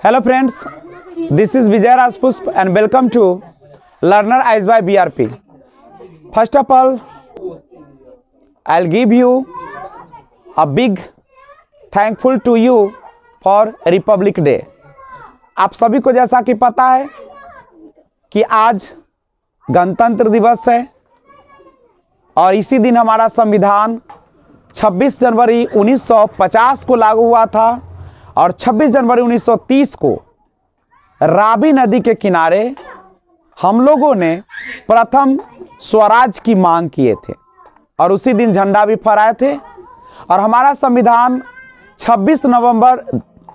Hello friends, this is Vijay Rajpushp and welcome to Learner Eyes by BRP. First of all, I'll give you a big thankful to you for Republic Day. आप सभी को जैसा कि पता है कि आज गणतंत्र दिवस है और इसी दिन हमारा संविधान 26 जनवरी 1950 को लागू हुआ था और 26 जनवरी 1930 को रावी नदी के किनारे हम लोगों ने प्रथम स्वराज की मांग किए थे और उसी दिन झंडा भी फहराए थे और हमारा संविधान 26 नवंबर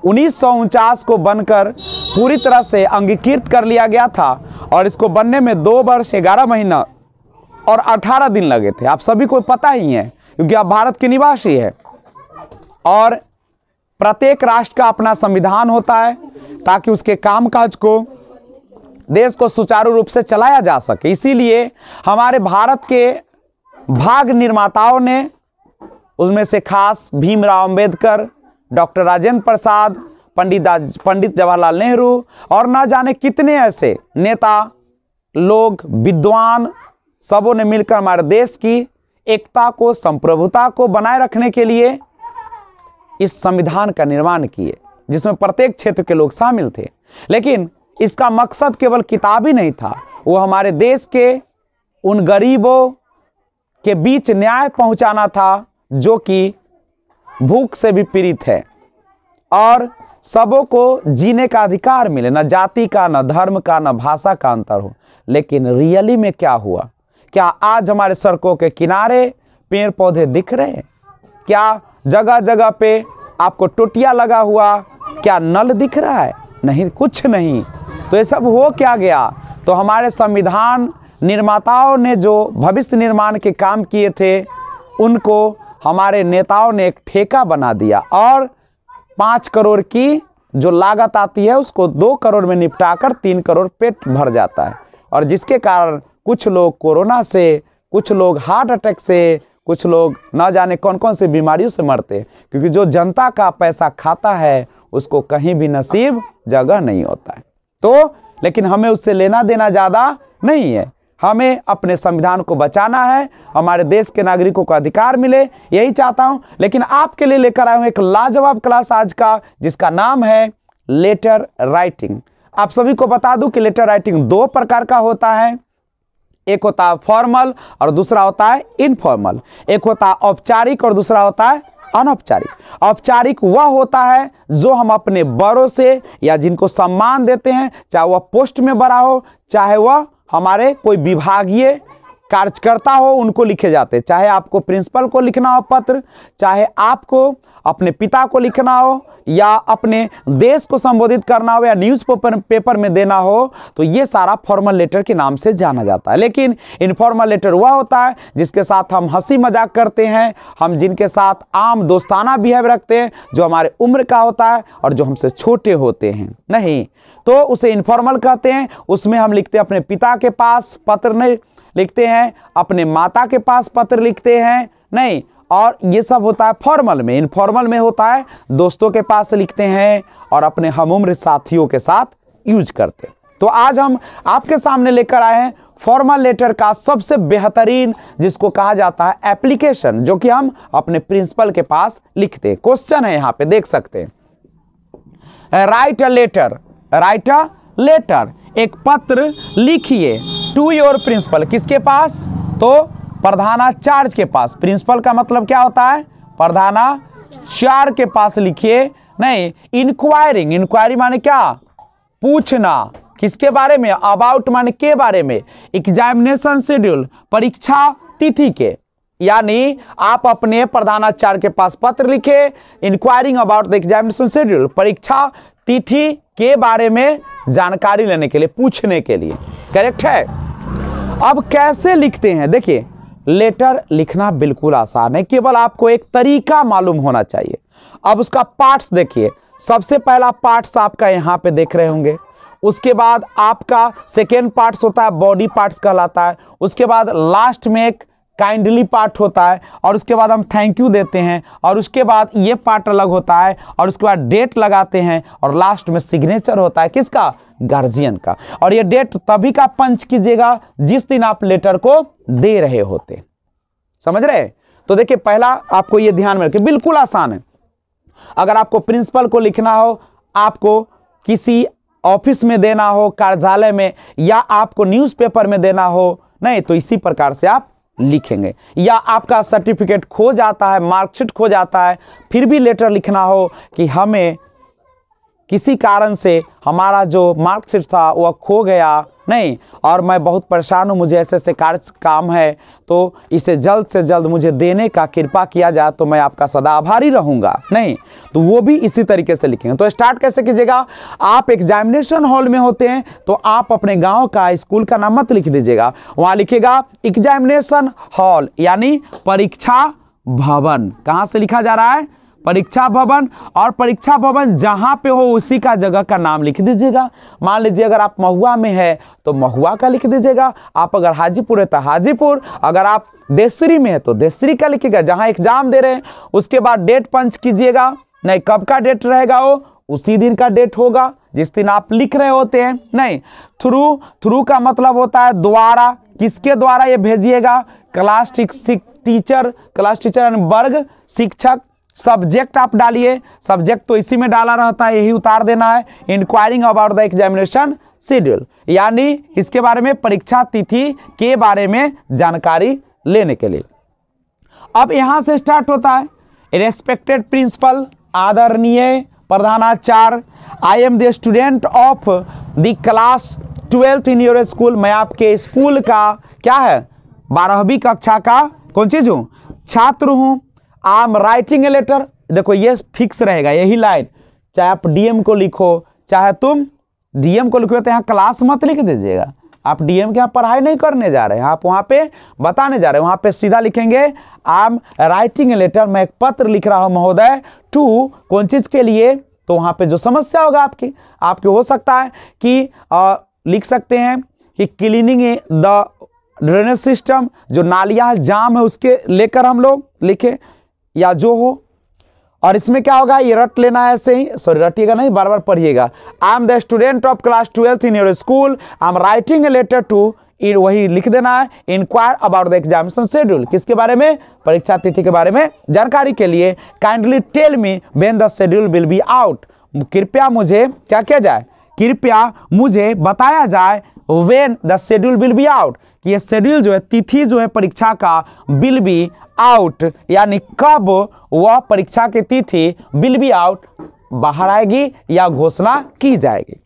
1949 को बनकर पूरी तरह से अंगीकृत कर लिया गया था और इसको बनने में 2 वर्ष 11 महीना और 18 दिन लगे थे। आप सभी को पता ही है क्योंकि आप भारत के निवासी है और प्रत्येक राष्ट्र का अपना संविधान होता है ताकि उसके कामकाज को देश को सुचारू रूप से चलाया जा सके। इसीलिए हमारे भारत के भाग निर्माताओं ने उसमें से खास भीमराव अंबेडकर, डॉक्टर राजेंद्र प्रसाद, पंडित जवाहरलाल नेहरू और न जाने कितने ऐसे नेता लोग विद्वान सबों ने मिलकर हमारे देश की एकता को, संप्रभुता को बनाए रखने के लिए इस संविधान का निर्माण किए जिसमें प्रत्येक क्षेत्र के लोग शामिल थे। लेकिन इसका मकसद केवल किताबी नहीं था, वो हमारे देश के उन गरीबों के बीच न्याय पहुंचाना था जो कि भूख से भी पीड़ित है और सबों को जीने का अधिकार मिले, न जाति का, न धर्म का, न भाषा का अंतर हो। लेकिन रियली में क्या हुआ? क्या आज हमारे सड़कों के किनारे पेड़ पौधे दिख रहे हैं? क्या जगह जगह पे आपको टोटियां लगा हुआ, क्या नल दिख रहा है? नहीं, कुछ नहीं। तो ये सब हो क्या गया? तो हमारे संविधान निर्माताओं ने जो भविष्य निर्माण के काम किए थे उनको हमारे नेताओं ने एक ठेका बना दिया और 5 करोड़ की जो लागत आती है उसको 2 करोड़ में निपटाकर 3 करोड़ पेट भर जाता है और जिसके कारण कुछ लोग कोरोना से, कुछ लोग हार्ट अटैक से, कुछ लोग न जाने कौन कौन से बीमारियों से मरते हैं क्योंकि जो जनता का पैसा खाता है उसको कहीं भी नसीब जगह नहीं होता है। तो लेकिन हमें उससे लेना देना ज़्यादा नहीं है, हमें अपने संविधान को बचाना है, हमारे देश के नागरिकों को अधिकार मिले, यही चाहता हूं। लेकिन आपके लिए लेकर आया हूं एक लाजवाब क्लास आज का जिसका नाम है लेटर राइटिंग। आप सभी को बता दूं कि लेटर राइटिंग 2 प्रकार का होता है, एक होता है फॉर्मल और दूसरा होता है इनफॉर्मल। एक होता है औपचारिक और दूसरा होता है अनौपचारिक। औपचारिक वह होता है जो हम अपने बड़ों से या जिनको सम्मान देते हैं, चाहे वह पोस्ट में बड़ा हो, चाहे वह हमारे कोई विभागीय कार्यकर्ता हो, उनको लिखे जाते हैं। चाहे आपको प्रिंसिपल को लिखना हो पत्र, चाहे आपको अपने पिता को लिखना हो या अपने देश को संबोधित करना हो या न्यूज़ पेपर में देना हो, तो ये सारा फॉर्मल लेटर के नाम से जाना जाता है। लेकिन इनफॉर्मल लेटर वह होता है जिसके साथ हम हंसी मजाक करते हैं, हम जिनके साथ आम दोस्ताना बिहेव रखते हैं, जो हमारे उम्र का होता है और जो हमसे छोटे होते हैं नहीं, तो उसे इनफॉर्मल कहते हैं। उसमें हम लिखते हैं अपने पिता के पास पत्र नहीं लिखते हैं, अपने माता के पास पत्र लिखते हैं नहीं, और ये सब होता है फॉर्मल में। इनफॉर्मल में होता है दोस्तों के पास लिखते हैं और अपने हमउम्र साथियों के साथ यूज करते हैं। तो आज हम आपके सामने लेकर आए हैं फॉर्मल लेटर का सबसे बेहतरीन जिसको कहा जाता है एप्लीकेशन, जो कि हम अपने प्रिंसिपल के पास लिखते हैं। क्वेश्चन है यहाँ पे देख सकते हैं, write a letter, write a letter, एक पत्र लिखिए टू योर प्रिंसिपल, किसके पास? तो प्रधानाचार्य के पास। प्रिंसिपल का मतलब क्या होता है? प्रधानाचार्य के पास लिखिए। नहीं, इंक्वायरिंग, इंक्वायरी माने क्या? पूछना, किसके बारे में? अबाउट माने के बारे में। एग्जामिनेशन शेड्यूल, परीक्षा तिथि के, यानी आप अपने प्रधानाचार्य के पास पत्र लिखे, enquiring about the examination schedule, परीक्षा तिथि के बारे में जानकारी लेने के लिए, पूछने के लिए। करेक्ट है। अब कैसे लिखते हैं? देखिए, लेटर लिखना बिल्कुल आसान है, केवल आपको एक तरीका मालूम होना चाहिए। अब उसका पार्ट्स देखिए, सबसे पहला पार्ट्स आपका यहाँ पे देख रहे होंगे, उसके बाद आपका सेकेंड पार्ट्स होता है बॉडी पार्ट्स कहलाता है, उसके बाद लास्ट में एक काइंडली पार्ट होता है, और उसके बाद हम थैंक यू देते हैं, और उसके बाद ये पार्ट अलग होता है, और उसके बाद डेट लगाते हैं, और लास्ट में सिग्नेचर होता है किसका, गार्जियन का। और ये डेट तभी का पंच कीजिएगा जिस दिन आप लेटर को दे रहे होते। समझ रहे? तो देखिए पहला आपको ये ध्यान में रखिए, बिल्कुल आसान है। अगर आपको प्रिंसिपल को लिखना हो, आपको किसी ऑफिस में देना हो, कार्यालय में, या आपको न्यूज़पेपर में देना हो, नहीं तो इसी प्रकार से आप लिखेंगे। या आपका सर्टिफिकेट खो जाता है, मार्कशीट खो जाता है, फिर भी लेटर लिखना हो कि हमें किसी कारण से हमारा जो मार्कशीट था वह खो गया, नहीं, और मैं बहुत परेशान हूँ, मुझे ऐसे ऐसे काम है, तो इसे जल्द से जल्द मुझे देने का कृपा किया जाए तो मैं आपका सदा आभारी रहूँगा, नहीं, तो वो भी इसी तरीके से लिखेंगे। तो स्टार्ट कैसे कीजिएगा, आप एग्जामिनेशन हॉल में होते हैं तो आप अपने गांव का, स्कूल का नाम मत लिख दीजिएगा, वहाँ लिखिएगा एग्जामिनेशन हॉल, यानी परीक्षा भवन। कहाँ से लिखा जा रहा है, परीक्षा भवन, और परीक्षा भवन जहां पे हो उसी का जगह का नाम लिख दीजिएगा। मान लीजिए अगर आप महुआ में है तो महुआ का लिख दीजिएगा, आप अगर हाजीपुर है तो हाजीपुर, अगर आप देसरी में है तो देसरी का लिखिएगा जहां एग्जाम दे रहे हैं। उसके बाद डेट पंच कीजिएगा, नहीं कब का डेट रहेगा वो उसी दिन का डेट होगा जिस दिन आप लिख रहे होते हैं। नहीं, थ्रू का मतलब होता है द्वारा, किसके द्वारा ये भेजिएगा, क्लास टीचर यानी वर्ग शिक्षक। सब्जेक्ट आप डालिए, सब्जेक्ट तो इसी में डाला रहता है, यही उतार देना है। Enquiring about the examination schedule, यानी इसके बारे में, परीक्षा तिथि के बारे में जानकारी लेने के लिए। अब यहां से स्टार्ट होता है, रेस्पेक्टेड प्रिंसिपल, आदरणीय प्रधानाचार्य, आई am the student of the class 12th in your school, मैं आपके स्कूल का क्या है, 12वीं कक्षा का कौन चीज हूँ, छात्र हूँ। I am writing a letter, देखो ये फिक्स रहेगा, यही लाइन, चाहे आप डीएम को लिखो, चाहे तुम डीएम को लिखो, तो यहाँ क्लास मत लिख दीजिएगा, आप डीएम के यहाँ पढ़ाई नहीं करने जा रहे हैं, आप वहाँ पे बताने जा रहे हैं, वहाँ पे सीधा लिखेंगे I am writing a letter, मैं एक पत्र लिख रहा हूँ महोदय, टू कौन चीज़ के लिए, तो वहाँ पे जो समस्या होगा आपकी हो सकता है कि लिख सकते हैं कि क्लीनिंग द ड्रेनेज सिस्टम, जो नालियाँ जाम है उसके लेकर हम लोग लिखे, या जो हो। और इसमें क्या होगा, ये रट लेना है ऐसे ही, सॉरी रटिएगा नहीं, बार बार पढ़िएगा। I am the student of class 12th in your school, I am writing a letter to, वही लिख देना है, inquire about the examination schedule, किसके बारे में, परीक्षा तिथि के बारे में जानकारी के लिए। Kindly tell me when the schedule will be out, कृपया मुझे क्या किया जाए, कृपया मुझे बताया जाए when the schedule will be out, कि ये शेड्यूल जो है, तिथि जो है परीक्षा का, विल बी आउट यानी कब वह परीक्षा की तिथि, विल बी आउट बाहर आएगी या घोषणा की जाएगी।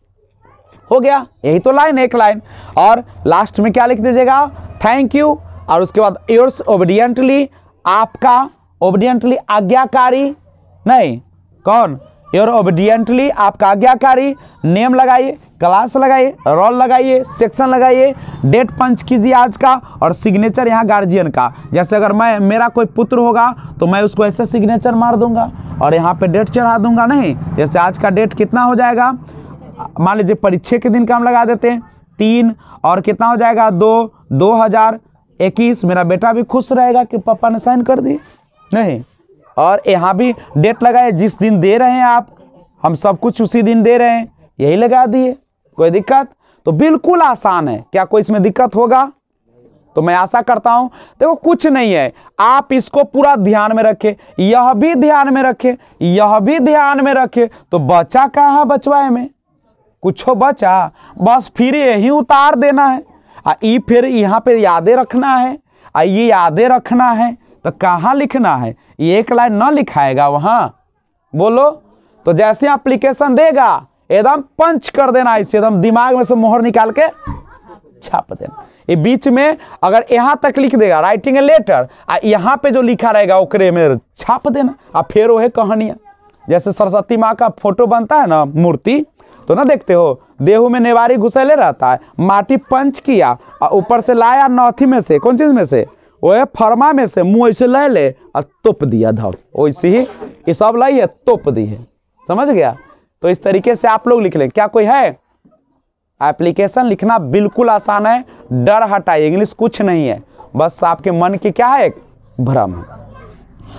हो गया, यही तो लाइन, एक लाइन। और लास्ट में क्या लिख दीजिएगा, थैंक यू, और उसके बाद योर्स ओबीडियंटली, आपका ओबीडियंटली आज्ञाकारी, नहीं कौन, योर ओबीडियंटली आपका आज्ञाकारी, नेम लगाइए, क्लास लगाइए, रोल लगाइए, सेक्शन लगाइए, डेट पंच कीजिए आज का, और सिग्नेचर यहाँ गार्जियन का। जैसे अगर मेरा कोई पुत्र होगा तो मैं उसको ऐसे सिग्नेचर मार दूंगा और यहाँ पे डेट चढ़ा दूंगा, नहीं, जैसे आज का डेट कितना हो जाएगा, मान लीजिए परीक्षा के दिन का हम लगा देते हैं 3, और कितना हो जाएगा 2/2021, मेरा बेटा भी खुश रहेगा कि पापा ने साइन कर दी, नहीं, और यहाँ भी डेट लगाए, जिस दिन दे रहे हैं आप, हम सब कुछ उसी दिन दे रहे हैं, यही लगा दिए, कोई दिक्कत, तो बिल्कुल आसान है। क्या कोई इसमें दिक्कत होगा, तो मैं आशा करता हूं, देखो कुछ नहीं है, आप इसको पूरा ध्यान में रखें, यह भी ध्यान में रखें, यह भी ध्यान में रखें, तो बचा कहाँ है, बचवाए में कुछ बचा, बस फिर यही उतार देना है, ये फिर यहाँ पे यादें रखना है, ये यादें रखना है, तो कहाँ लिखना है, ये एक लाइन ना लिखाएगा वहां, बोलो, तो जैसे एप्लीकेशन देगा एकदम पंच कर देना, इसे एकदम दिमाग में से मोहर निकाल के छाप देना। ये बीच में अगर यहां तक लिख देगा राइटिंग ए लेटर, यहाँ पे जो लिखा रहेगा ओकरे में छाप देना, फिर वो है कहानियां। जैसे सरस्वती माँ का फोटो बनता है ना, मूर्ति, तो ना देखते हो, देहू में नेवारी घुसेले रहता है, माटी पंच किया और ऊपर से लाया नौथी में से, कौन चीज में से, वो फरमा में से, मुंह ऐसे ले ले और तोप दिया धप, वैसे ही ये सब लाई है, तोप दी है, समझ गया। तो इस तरीके से आप लोग लिख लें। क्या कोई है, एप्लीकेशन लिखना बिल्कुल आसान है, डर हटाइए, इंग्लिश कुछ नहीं है, बस आपके मन की क्या है, एक भ्रम है।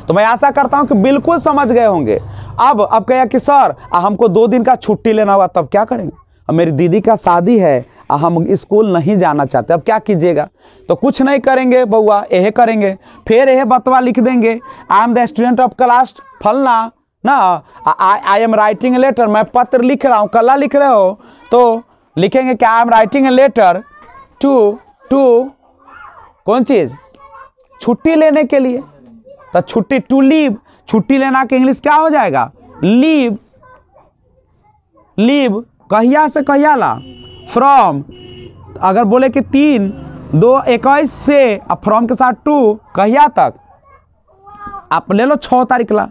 तो मैं आशा करता हूं कि बिल्कुल समझ गए होंगे। अब कहा कि सर हमको 2 दिन का छुट्टी लेना हुआ, तब क्या करेंगे? अब मेरी दीदी का शादी है, हम स्कूल नहीं जाना चाहते, अब क्या कीजिएगा? तो कुछ नहीं करेंगे बउआ, यह करेंगे, फिर यह बतवा लिख देंगे, I am the student of class फलना ना, I am writing a letter, मैं पत्र लिख रहा हूँ। कला लिख रहे हो तो लिखेंगे कि I am writing a letter to कौन चीज, छुट्टी लेने के लिए। तो छुट्टी, टू लीव, छुट्टी लेना के इंग्लिश क्या हो जाएगा? लीव। लीव कहिया से कहिया ला, फ्रॉम। अगर बोले कि 3/2/21 से, अब फ्रॉम के साथ 2 कहिया तक, आप ले लो 6 तारीख ला,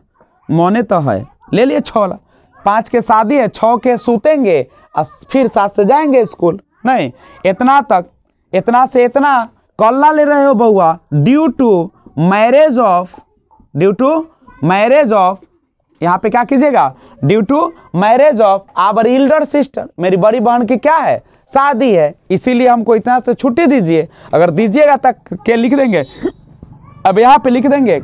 मौने तो है, ले लिए 6 ला। 5 के शादी है, 6 के सूतेंगे और फिर 7 से जाएंगे स्कूल। नहीं, इतना तक, इतना से इतना कल्ला ले रहे हो बउआ, ड्यू टू मैरिज ऑफ, यहाँ पे क्या कीजिएगा? Due to marriage of our elder sister, मेरी बड़ी बहन की क्या है, शादी है, इसीलिए हमको इतना से छुट्टी दीजिए। अगर दीजिएगा तक के लिख देंगे, अब यहाँ पे लिख देंगे,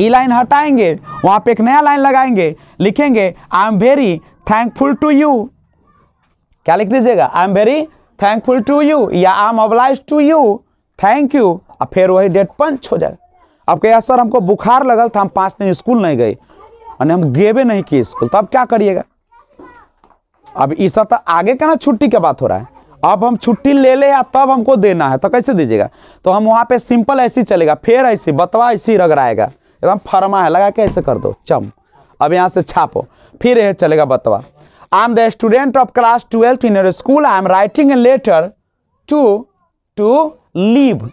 ई लाइन हटाएंगे, वहां पे एक नया लाइन लगाएंगे, लिखेंगे I am very thankful to you. क्या लिख दीजिएगा? I am very thankful to you, या I am obliged to you, thank you. अब फिर वही डेट पंच हो जाए। अब कहिए सर हमको बुखार लगल था, हम 5 दिन स्कूल नहीं गए, और हम गेबे नहीं किए स्कूल, तब क्या करिएगा? अब इस तो आगे का ना छुट्टी की बात हो रहा है, अब हम छुट्टी ले ले या तब हमको देना है, तो कैसे दीजिएगा? तो हम वहाँ पे सिंपल ऐसे चलेगा, फिर ऐसे बतवा ऐसे रगड़ाएगा, एकदम फरमा है लगा के ऐसे कर दो चम। अब यहाँ से छापो, फिर यह चलेगा बतवा, I am the student of class 12th in your school, I am writing a letter to leave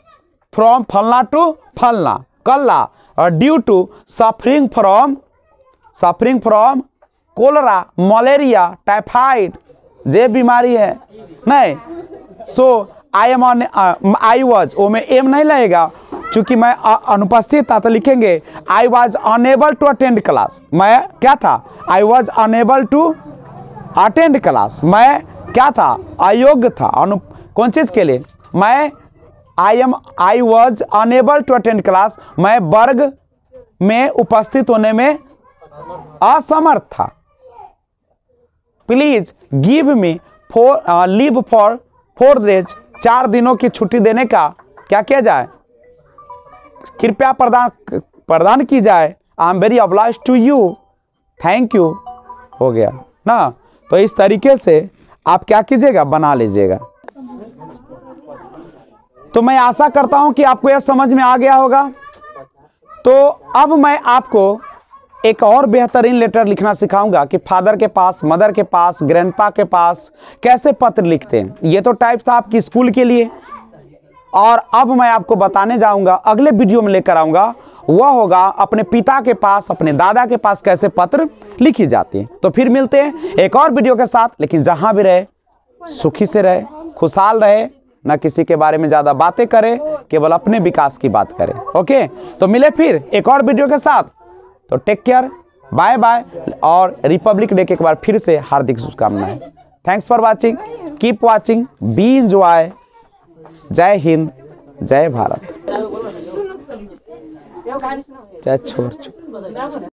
from फलना टू फलना कल्ला, और due to suffering from cholera, malaria, typhoid, जे बीमारी है नहीं। So I am on, I was, वो में एम नहीं लगेगा, चूंकि मैं अनुपस्थित था तो लिखेंगे I was unable to attend class, मैं क्या था? I was unable to attend class, मैं क्या था? अयोग्य था। कौन चीज के लिए? मैं I was unable to attend class, मैं वर्ग में उपस्थित होने में असमर्थ था। Please give me leave for 4 days, 4 दिनों की छुट्टी देने का क्या किया जाए? कृपया प्रदान की जाए। I am very obliged to you, thank you, हो गया ना। तो इस तरीके से आप क्या कीजिएगा? बना लीजिएगा। तो मैं आशा करता हूं कि आपको यह समझ में आ गया होगा। तो अब मैं आपको एक और बेहतरीन लेटर लिखना सिखाऊंगा कि फादर के पास, मदर के पास, ग्रैंडपा के पास कैसे पत्र लिखते हैं। ये तो टाइप था आपकी स्कूल के लिए, और अब मैं आपको बताने जाऊंगा, अगले वीडियो में लेकर आऊंगा, वह होगा अपने पिता के पास, अपने दादा के पास कैसे पत्र लिखी जाती है। तो फिर मिलते हैं एक और वीडियो के साथ, लेकिन जहां भी रहे सुखी से रहे, खुशहाल रहे, ना किसी के बारे में ज्यादा बातें करे, केवल अपने विकास की बात करे। ओके, तो मिले फिर एक और वीडियो के साथ। तो टेक केयर, बाय बाय, और रिपब्लिक डे के एक बार फिर से हार्दिक शुभकामनाएं। Thanks for watching, keep watching, B enjoy. जय हिंद, जय भारत, जय छोर।